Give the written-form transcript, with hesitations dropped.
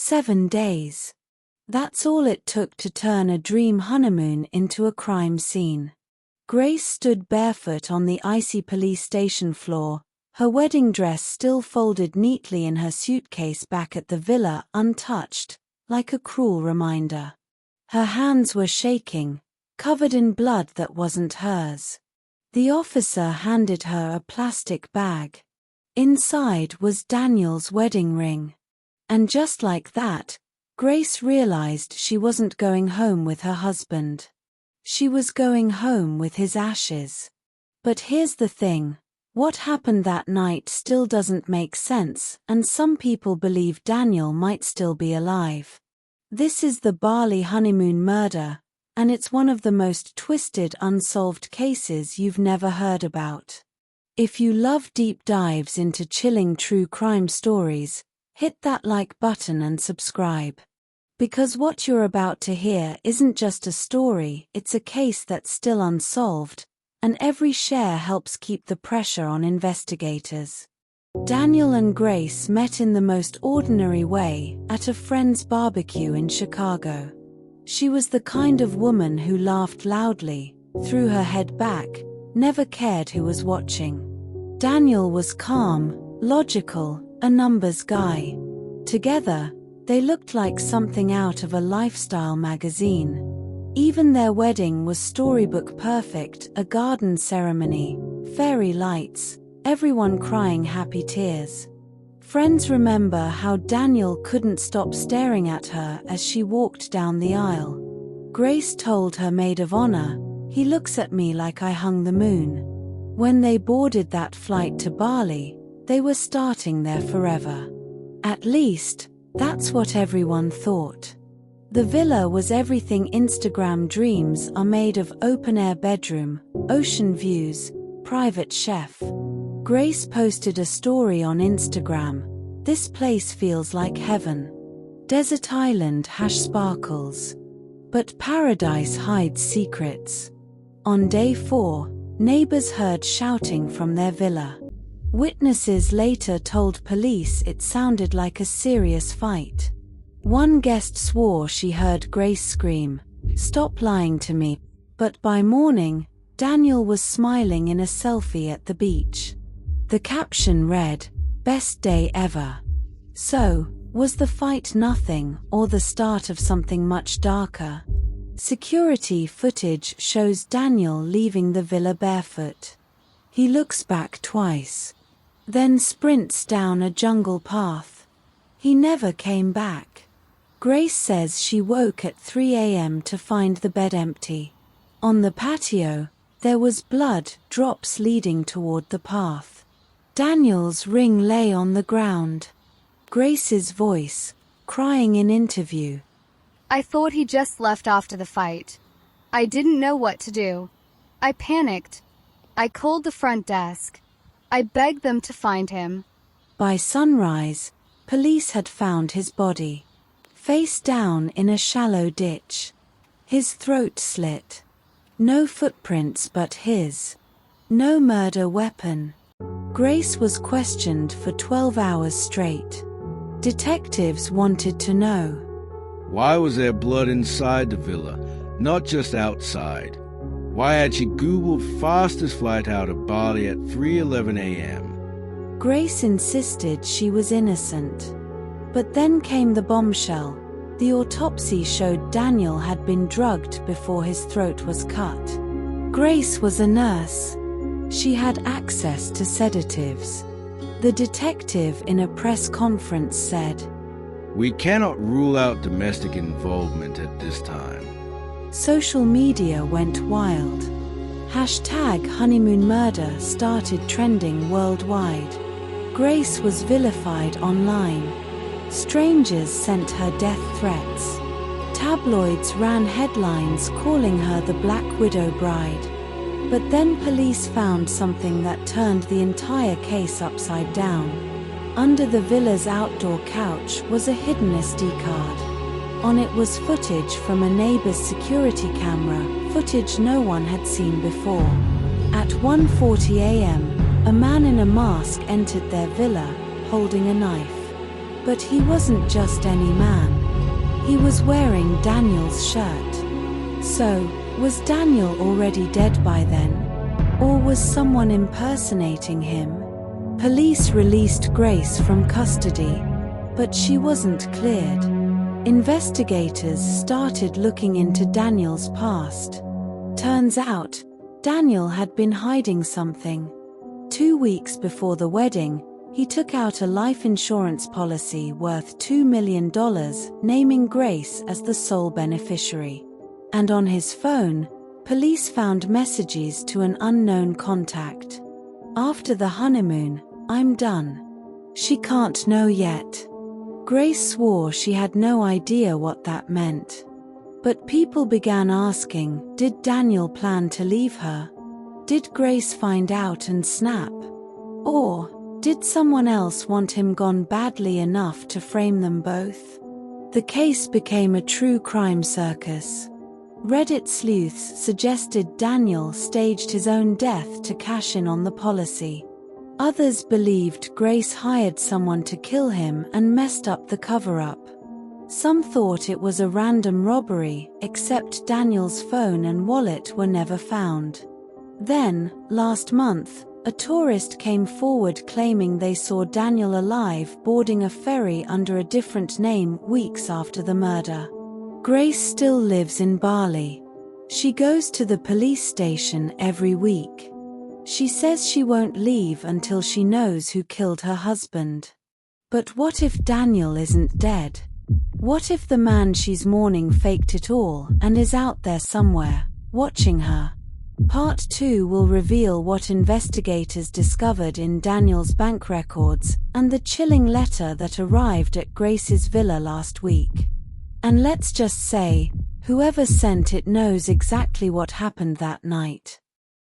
7 days. That's all it took to turn a dream honeymoon into a crime scene. Grace stood barefoot on the icy police station floor, her wedding dress still folded neatly in her suitcase back at the villa untouched, like a cruel reminder. Her hands were shaking, covered in blood that wasn't hers. The officer handed her a plastic bag. Inside was Daniel's wedding ring. And just like that, Grace realized she wasn't going home with her husband. She was going home with his ashes. But here's the thing. What happened that night still doesn't make sense, and some people believe Daniel might still be alive. This is the Bali Honeymoon murder, and it's one of the most twisted unsolved cases you've never heard about. If you love deep dives into chilling true crime stories, hit that like button and subscribe. Because what you're about to hear isn't just a story, it's a case that's still unsolved, and every share helps keep the pressure on investigators. Daniel and Grace met in the most ordinary way, at a friend's barbecue in Chicago. She was the kind of woman who laughed loudly, threw her head back, never cared who was watching. Daniel was calm, logical, a numbers guy. Together, they looked like something out of a lifestyle magazine. Even their wedding was storybook perfect, a garden ceremony, fairy lights, everyone crying happy tears. Friends remember how Daniel couldn't stop staring at her as she walked down the aisle. Grace told her maid of honor, "He looks at me like I hung the moon." When they boarded that flight to Bali, they were starting there forever. At least, that's what everyone thought. The villa was everything Instagram dreams are made of: open-air bedroom, ocean views, private chef. Grace posted a story on Instagram. "This place feels like heaven. Desert island sparkles. But paradise hides secrets." On day 4, neighbors heard shouting from their villa. Witnesses later told police it sounded like a serious fight. One guest swore she heard Grace scream, "Stop lying to me." But by morning, Daniel was smiling in a selfie at the beach. The caption read, "Best day ever." So, was the fight nothing, or the start of something much darker? Security footage shows Daniel leaving the villa barefoot. He looks back twice, then sprints down a jungle path. He never came back. Grace says she woke at 3 a.m. to find the bed empty. On the patio, there was blood drops leading toward the path. Daniel's ring lay on the ground. Grace's voice, crying in interview. "I thought he just left after the fight. I didn't know what to do. I panicked. I called the front desk. I begged them to find him." By sunrise, police had found his body, face down in a shallow ditch. His throat slit. No footprints but his. No murder weapon. Grace was questioned for 12 hours straight. Detectives wanted to know, why was there blood inside the villa, not just outside? Why had she Googled fastest flight out of Bali at 3:11 a.m.? Grace insisted she was innocent. But then came the bombshell. The autopsy showed Daniel had been drugged before his throat was cut. Grace was a nurse. She had access to sedatives. The detective in a press conference said, "We cannot rule out domestic involvement at this time." Social media went wild. #HoneymoonMurder started trending worldwide. Grace was vilified online. Strangers sent her death threats. Tabloids ran headlines calling her the Black Widow bride. But then police found something that turned the entire case upside down. Under the villa's outdoor couch was a hidden SD card. On it was footage from a neighbor's security camera, footage no one had seen before. At 1:40 a.m., a man in a mask entered their villa, holding a knife. But he wasn't just any man. He was wearing Daniel's shirt. So, was Daniel already dead by then? Or was someone impersonating him? Police released Grace from custody, but she wasn't cleared. Investigators started looking into Daniel's past. Turns out, Daniel had been hiding something. 2 weeks before the wedding, he took out a life insurance policy worth $2 million, naming Grace as the sole beneficiary. And on his phone, police found messages to an unknown contact. After the honeymoon, I'm done. She can't know yet. Grace swore she had no idea what that meant. But people began asking, did Daniel plan to leave her? Did Grace find out and snap? Or did someone else want him gone badly enough to frame them both? The case became a true crime circus. Reddit sleuths suggested Daniel staged his own death to cash in on the policy. Others believed Grace hired someone to kill him and messed up the cover-up. Some thought it was a random robbery, except Daniel's phone and wallet were never found. Then, last month, a tourist came forward claiming they saw Daniel alive boarding a ferry under a different name weeks after the murder. Grace still lives in Bali. She goes to the police station every week. She says she won't leave until she knows who killed her husband. But what if Daniel isn't dead? What if the man she's mourning faked it all and is out there somewhere, watching her? Part 2 will reveal what investigators discovered in Daniel's bank records and the chilling letter that arrived at Grace's villa last week. And let's just say, whoever sent it knows exactly what happened that night.